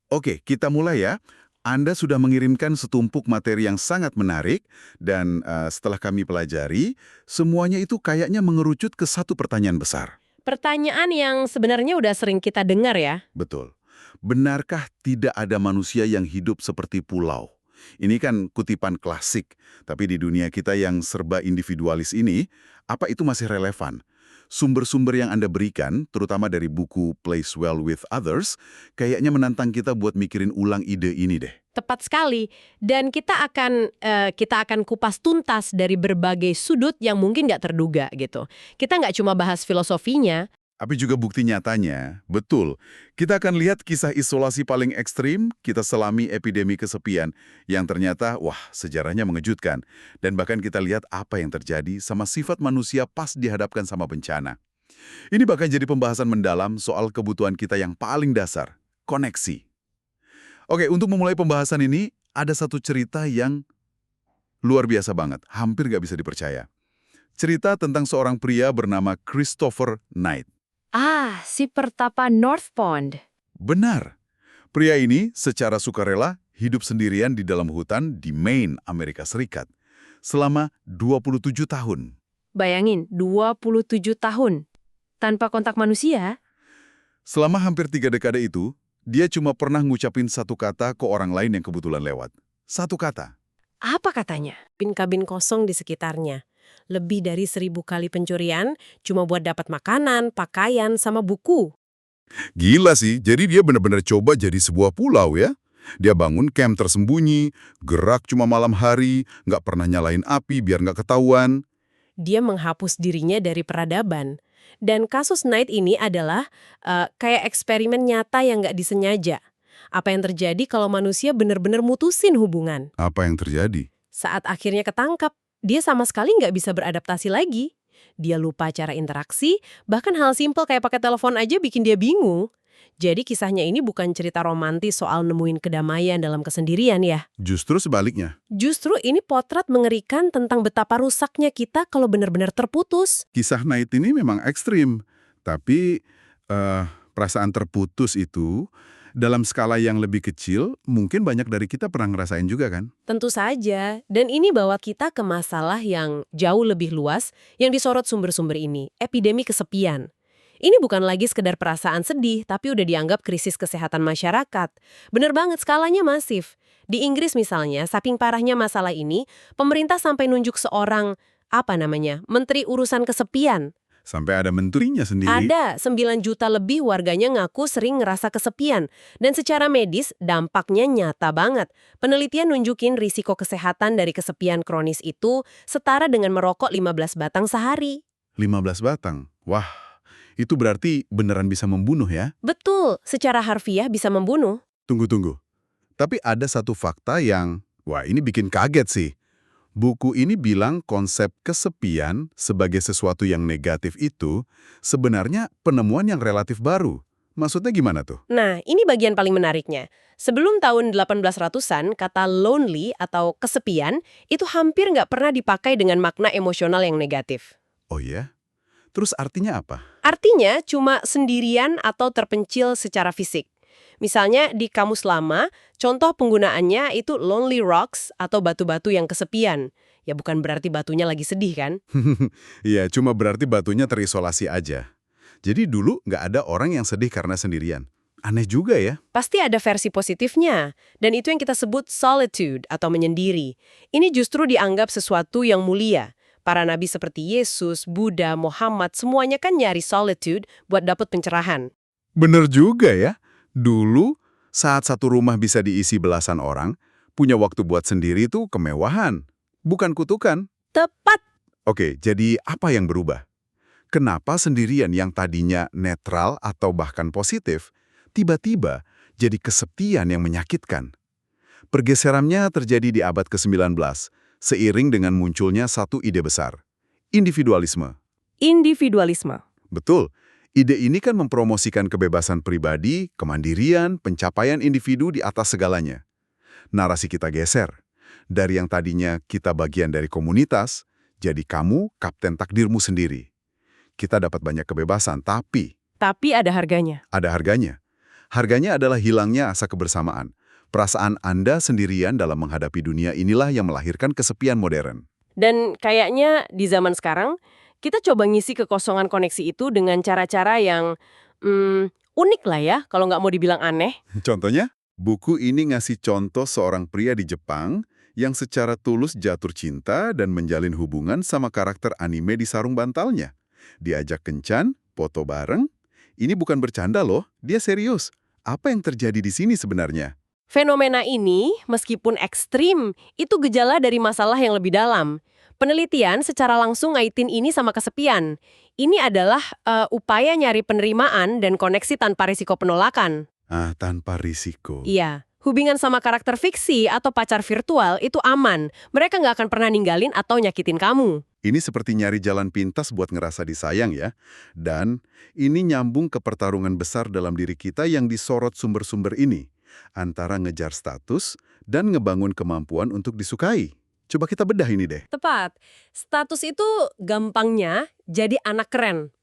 Oke, kita mulai ya. Anda sudah mengirimkan setumpuk materi yang sangat menarik, dan setelah kami pelajari, semuanya itu kayaknya mengerucut ke satu pertanyaan besar. Pertanyaan yang sebenarnya udah sering kita dengar ya. Betul. Benarkah tidak ada manusia yang hidup seperti pulau? Ini kan kutipan klasik, tapi di dunia kita yang serba individualis ini, apa itu masih relevan? Sumber-sumber yang Anda berikan, terutama dari buku Place Well with Others, kayaknya menantang kita buat mikirin ulang ide ini deh. Tepat sekali. Dan kita akan kupas tuntas dari berbagai sudut yang mungkin nggak terduga gitu. Kita nggak cuma bahas filosofinya. Tapi juga bukti nyatanya, betul. Kita akan lihat kisah isolasi paling ekstrim, kita selami epidemi kesepian, yang ternyata, wah, sejarahnya mengejutkan. Dan bahkan kita lihat apa yang terjadi sama sifat manusia pas dihadapkan sama bencana. Ini bahkan jadi pembahasan mendalam soal kebutuhan kita yang paling dasar, koneksi. Oke, untuk memulai pembahasan ini, ada satu cerita yang luar biasa banget, hampir nggak bisa dipercaya. Cerita tentang seorang pria bernama Christopher Knight. Ah, si pertapa North Pond. Benar. Pria ini secara sukarela hidup sendirian di dalam hutan di Maine, Amerika Serikat, selama 27 tahun. Bayangin, 27 tahun. Tanpa kontak manusia. Selama hampir 3 dekade itu, dia cuma pernah ngucapin satu kata ke orang lain yang kebetulan lewat. Satu kata. Apa katanya? Kabin kosong di sekitarnya. Lebih dari 1.000 kali pencurian, cuma buat dapat makanan, pakaian, sama buku. Gila sih, jadi dia benar-benar coba jadi sebuah pulau ya. Dia bangun camp tersembunyi, gerak cuma malam hari, nggak pernah nyalain api biar nggak ketahuan. Dia menghapus dirinya dari peradaban. Dan kasus Knight ini adalah kayak eksperimen nyata yang nggak disengaja. Apa yang terjadi kalau manusia benar-benar mutusin hubungan? Apa yang terjadi? Saat akhirnya ketangkap, dia sama sekali nggak bisa beradaptasi lagi. Dia lupa cara interaksi, bahkan hal simpel kayak pakai telepon aja bikin dia bingung. Jadi kisahnya ini bukan cerita romantis soal nemuin kedamaian dalam kesendirian ya. Justru sebaliknya. Justru ini potret mengerikan tentang betapa rusaknya kita kalau benar-benar terputus. Kisah Knight ini memang ekstrim, tapi perasaan terputus itu dalam skala yang lebih kecil, mungkin banyak dari kita pernah ngerasain juga kan? Tentu saja, dan ini bawa kita ke masalah yang jauh lebih luas yang disorot sumber-sumber ini, epidemi kesepian. Ini bukan lagi sekedar perasaan sedih, tapi udah dianggap krisis kesehatan masyarakat. Bener banget, skalanya masif. Di Inggris misalnya, saking parahnya masalah ini, pemerintah sampai nunjuk seorang, Menteri Urusan Kesepian. Sampai ada menterinya sendiri. Ada 9 juta lebih warganya ngaku sering ngerasa kesepian. Dan secara medis, dampaknya nyata banget. Penelitian nunjukin risiko kesehatan dari kesepian kronis itu setara dengan merokok 15 batang sehari. 15 batang. Wah, itu berarti beneran bisa membunuh ya? Betul, secara harfiah bisa membunuh. Tunggu. Tapi ada satu fakta yang, wah ini bikin kaget sih. Buku ini bilang konsep kesepian sebagai sesuatu yang negatif itu sebenarnya penemuan yang relatif baru. Maksudnya gimana tuh? Nah, ini bagian paling menariknya. Sebelum tahun 1800-an, kata lonely atau kesepian itu hampir nggak pernah dipakai dengan makna emosional yang negatif. Oh ya? Terus artinya apa? Artinya cuma sendirian atau terpencil secara fisik. Misalnya di Kamus Lama, contoh penggunaannya itu lonely rocks atau batu-batu yang kesepian. Ya bukan berarti batunya lagi sedih kan? Iya, cuma berarti batunya terisolasi aja. Jadi dulu nggak ada orang yang sedih karena sendirian. Aneh juga ya. Pasti ada versi positifnya. Dan itu yang kita sebut solitude atau menyendiri. Ini justru dianggap sesuatu yang mulia. Para nabi seperti Yesus, Buddha, Muhammad, semuanya kan nyari solitude buat dapat pencerahan. Bener juga ya. Dulu, saat satu rumah bisa diisi belasan orang, punya waktu buat sendiri itu kemewahan. Bukan kutukan. Tepat. Oke, jadi apa yang berubah? Kenapa sendirian yang tadinya netral atau bahkan positif, tiba-tiba jadi kesepian yang menyakitkan? Pergeserannya terjadi di abad ke-19, seiring dengan munculnya satu ide besar. Individualisme. Individualisme. Betul. Ide ini kan mempromosikan kebebasan pribadi, kemandirian, pencapaian individu di atas segalanya. Narasi kita geser. Dari yang tadinya kita bagian dari komunitas, jadi kamu kapten takdirmu sendiri. Kita dapat banyak kebebasan, tapi Tapi ada harganya. ada harganya. Harganya adalah hilangnya asa kebersamaan. Perasaan Anda sendirian dalam menghadapi dunia inilah yang melahirkan kesepian modern. Dan kayaknya di zaman sekarang, kita coba ngisi kekosongan koneksi itu dengan cara-cara yang unik lah ya, kalau nggak mau dibilang aneh. Contohnya, buku ini ngasih contoh seorang pria di Jepang yang secara tulus jatuh cinta dan menjalin hubungan sama karakter anime di sarung bantalnya. Diajak kencan, foto bareng. Ini bukan bercanda loh, dia serius. Apa yang terjadi di sini sebenarnya? Fenomena ini, meskipun ekstrim, itu gejala dari masalah yang lebih dalam. Penelitian secara langsung ngaitin ini sama kesepian. Ini adalah upaya nyari penerimaan dan koneksi tanpa risiko penolakan. Tanpa risiko. Iya, hubungan sama karakter fiksi atau pacar virtual itu aman. Mereka nggak akan pernah ninggalin atau nyakitin kamu. Ini seperti nyari jalan pintas buat ngerasa disayang ya. Dan ini nyambung ke pertarungan besar dalam diri kita yang disorot sumber-sumber ini. Antara ngejar status dan ngebangun kemampuan untuk disukai. Coba kita bedah ini deh. Tepat. Status itu gampangnya jadi anak keren.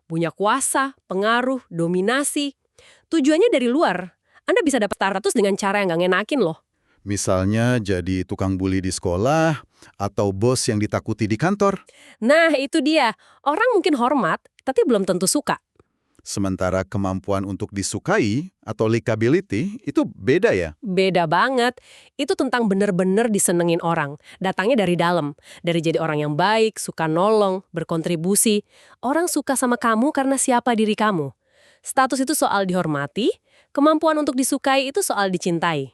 Punya kuasa, pengaruh, dominasi. Tujuannya dari luar. Anda bisa dapat status dengan cara yang nggak ngenakin loh. Misalnya jadi tukang bully di sekolah, atau bos yang ditakuti di kantor. Nah, itu dia. Orang mungkin hormat, tapi belum tentu suka. Sementara kemampuan untuk disukai atau likability itu beda ya. Beda banget. Itu tentang bener-bener disenengin orang. Datangnya dari dalam. Dari jadi orang yang baik, suka nolong, berkontribusi. Orang suka sama kamu karena siapa diri kamu. Status itu soal dihormati, kemampuan untuk disukai itu soal dicintai.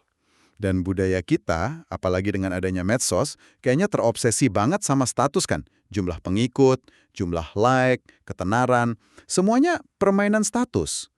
Dan budaya kita, apalagi dengan adanya medsos, kayaknya terobsesi banget sama status kan. Jumlah pengikut, jumlah like, ketenaran, semuanya permainan status.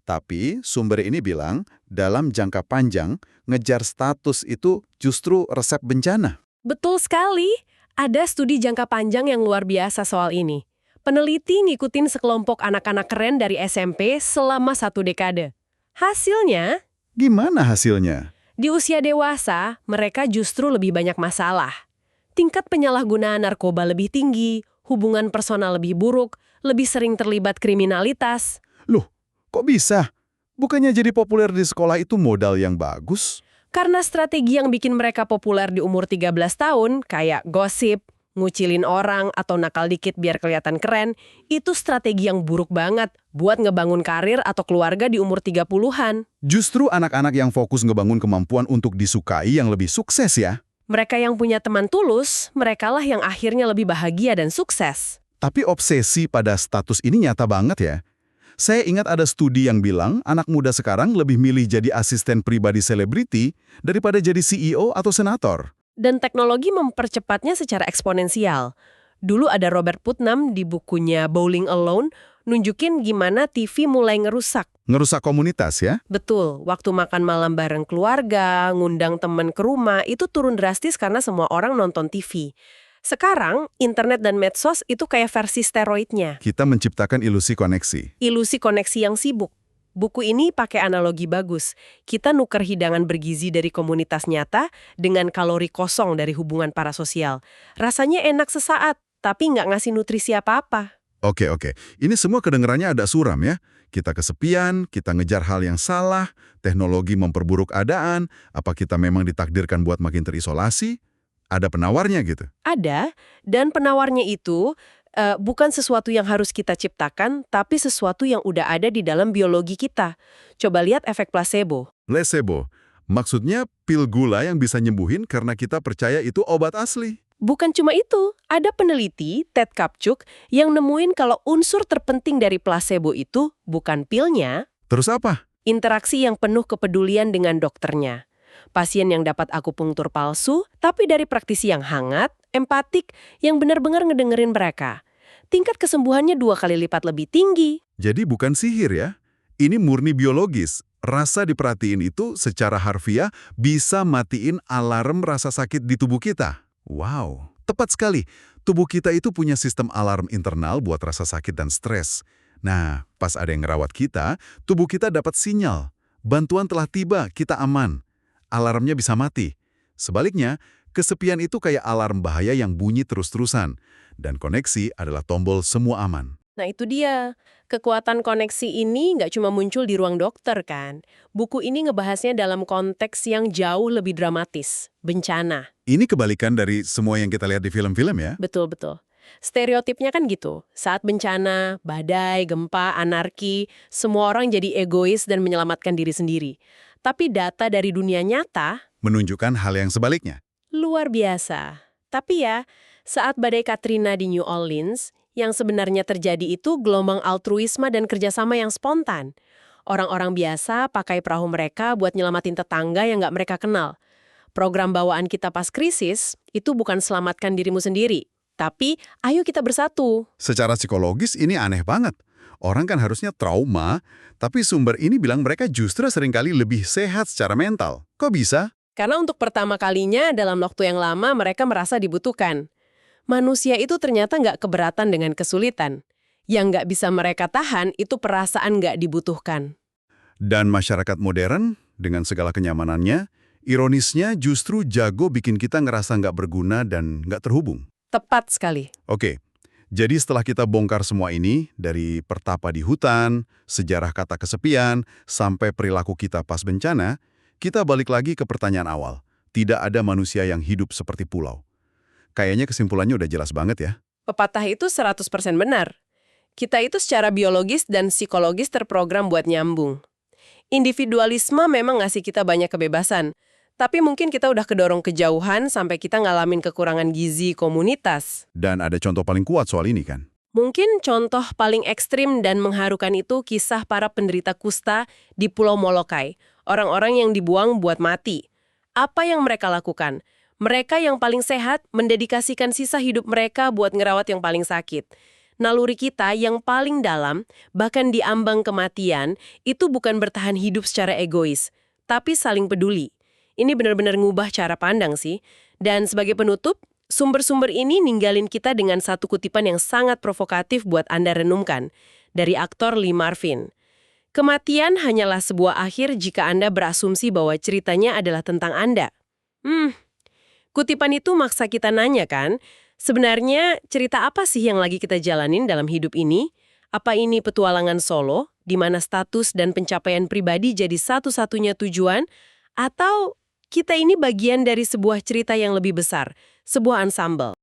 Tapi sumber ini bilang, dalam jangka panjang, ngejar status itu justru resep bencana. Betul sekali. Ada studi jangka panjang yang luar biasa soal ini. Peneliti ngikutin sekelompok anak-anak keren dari SMP selama 1 dekade. Hasilnya, Gimana hasilnya? di usia dewasa, mereka justru lebih banyak masalah. Tingkat penyalahgunaan narkoba lebih tinggi, hubungan personal lebih buruk, lebih sering terlibat kriminalitas. Loh, kok bisa? Bukannya jadi populer di sekolah itu modal yang bagus? Karena strategi yang bikin mereka populer di umur 13 tahun, kayak gosip, ngucilin orang, atau nakal dikit biar kelihatan keren, itu strategi yang buruk banget buat ngebangun karir atau keluarga di umur 30-an. Justru anak-anak yang fokus ngebangun kemampuan untuk disukai yang lebih sukses ya. Mereka yang punya teman tulus, merekalah yang akhirnya lebih bahagia dan sukses. Tapi obsesi pada status ini nyata banget ya. Saya ingat ada studi yang bilang anak muda sekarang lebih milih jadi asisten pribadi selebriti daripada jadi CEO atau senator. Dan teknologi mempercepatnya secara eksponensial. Dulu ada Robert Putnam di bukunya Bowling Alone, nunjukin gimana TV mulai ngerusak. Ngerusak komunitas ya? Betul, waktu makan malam bareng keluarga, ngundang teman ke rumah, itu turun drastis karena semua orang nonton TV. Sekarang, internet dan medsos itu kayak versi steroidnya. Kita menciptakan ilusi koneksi. Ilusi koneksi yang sibuk. Buku ini pakai analogi bagus. Kita nuker hidangan bergizi dari komunitas nyata dengan kalori kosong dari hubungan parasosial. Rasanya enak sesaat, tapi nggak ngasih nutrisi apa-apa. Oke. Ini semua kedengarannya ada suram ya. Kita kesepian, kita ngejar hal yang salah, teknologi memperburuk keadaan, apa kita memang ditakdirkan buat makin terisolasi? Ada penawarnya gitu. Ada, dan penawarnya itu bukan sesuatu yang harus kita ciptakan, tapi sesuatu yang udah ada di dalam biologi kita. Coba lihat efek placebo. Placebo, maksudnya pil gula yang bisa nyembuhin karena kita percaya itu obat asli. Bukan cuma itu, ada peneliti, Ted Kapchuk, yang nemuin kalau unsur terpenting dari placebo itu bukan pilnya, Terus apa? interaksi yang penuh kepedulian dengan dokternya. Pasien yang dapat akupunktur palsu, tapi dari praktisi yang hangat, empatik, yang benar-benar ngedengerin mereka. Tingkat kesembuhannya 2 kali lipat lebih tinggi. Jadi bukan sihir ya. Ini murni biologis. Rasa diperhatiin itu secara harfiah bisa matiin alarm rasa sakit di tubuh kita. Wow, tepat sekali. Tubuh kita itu punya sistem alarm internal buat rasa sakit dan stres. Nah, pas ada yang ngerawat kita, tubuh kita dapat sinyal. Bantuan telah tiba, kita aman. Alarmnya bisa mati. Sebaliknya, kesepian itu kayak alarm bahaya yang bunyi terus-terusan. Dan koneksi adalah tombol semua aman. Nah itu dia, kekuatan koneksi ini nggak cuma muncul di ruang dokter kan. Buku ini ngebahasnya dalam konteks yang jauh lebih dramatis, bencana. Ini kebalikan dari semua yang kita lihat di film-film ya. Betul-betul. Stereotipnya kan gitu, saat bencana, badai, gempa, anarki, semua orang jadi egois dan menyelamatkan diri sendiri. Tapi data dari dunia nyata, Menunjukkan hal yang sebaliknya. luar biasa. Tapi ya, saat badai Katrina di New Orleans, yang sebenarnya terjadi itu gelombang altruisme dan kerjasama yang spontan. Orang-orang biasa pakai perahu mereka buat nyelamatin tetangga yang nggak mereka kenal. Program bawaan kita pas krisis, itu bukan selamatkan dirimu sendiri. Tapi, ayo kita bersatu. Secara psikologis ini aneh banget. Orang kan harusnya trauma, tapi sumber ini bilang mereka justru seringkali lebih sehat secara mental. Kok bisa? Karena untuk pertama kalinya dalam waktu yang lama mereka merasa dibutuhkan. Manusia itu ternyata nggak keberatan dengan kesulitan. Yang nggak bisa mereka tahan itu perasaan nggak dibutuhkan. Dan masyarakat modern, dengan segala kenyamanannya, ironisnya justru jago bikin kita ngerasa nggak berguna dan nggak terhubung. Tepat sekali. Oke, jadi setelah kita bongkar semua ini, dari pertapa di hutan, sejarah kata kesepian, sampai perilaku kita pas bencana, kita balik lagi ke pertanyaan awal. Tidak ada manusia yang hidup seperti pulau. Kayaknya kesimpulannya udah jelas banget ya. Pepatah itu 100% benar. Kita itu secara biologis dan psikologis terprogram buat nyambung. Individualisme memang ngasih kita banyak kebebasan, tapi mungkin kita udah kedorong kejauhan sampai kita ngalamin kekurangan gizi komunitas. Dan ada contoh paling kuat soal ini kan? Mungkin contoh paling ekstrim dan mengharukan itu kisah para penderita kusta di Pulau Molokai. Orang-orang yang dibuang buat mati. Apa yang mereka lakukan? Mereka yang paling sehat mendedikasikan sisa hidup mereka buat ngerawat yang paling sakit. Naluri kita yang paling dalam, bahkan di ambang kematian, itu bukan bertahan hidup secara egois, tapi saling peduli. Ini benar-benar ngubah cara pandang sih. Dan sebagai penutup, sumber-sumber ini ninggalin kita dengan satu kutipan yang sangat provokatif buat Anda renungkan, dari aktor Lee Marvin. Kematian hanyalah sebuah akhir jika Anda berasumsi bahwa ceritanya adalah tentang Anda. Kutipan itu maksa kita nanya kan, sebenarnya cerita apa sih yang lagi kita jalanin dalam hidup ini? Apa ini petualangan solo, di mana status dan pencapaian pribadi jadi satu-satunya tujuan? Atau kita ini bagian dari sebuah cerita yang lebih besar, sebuah ensemble?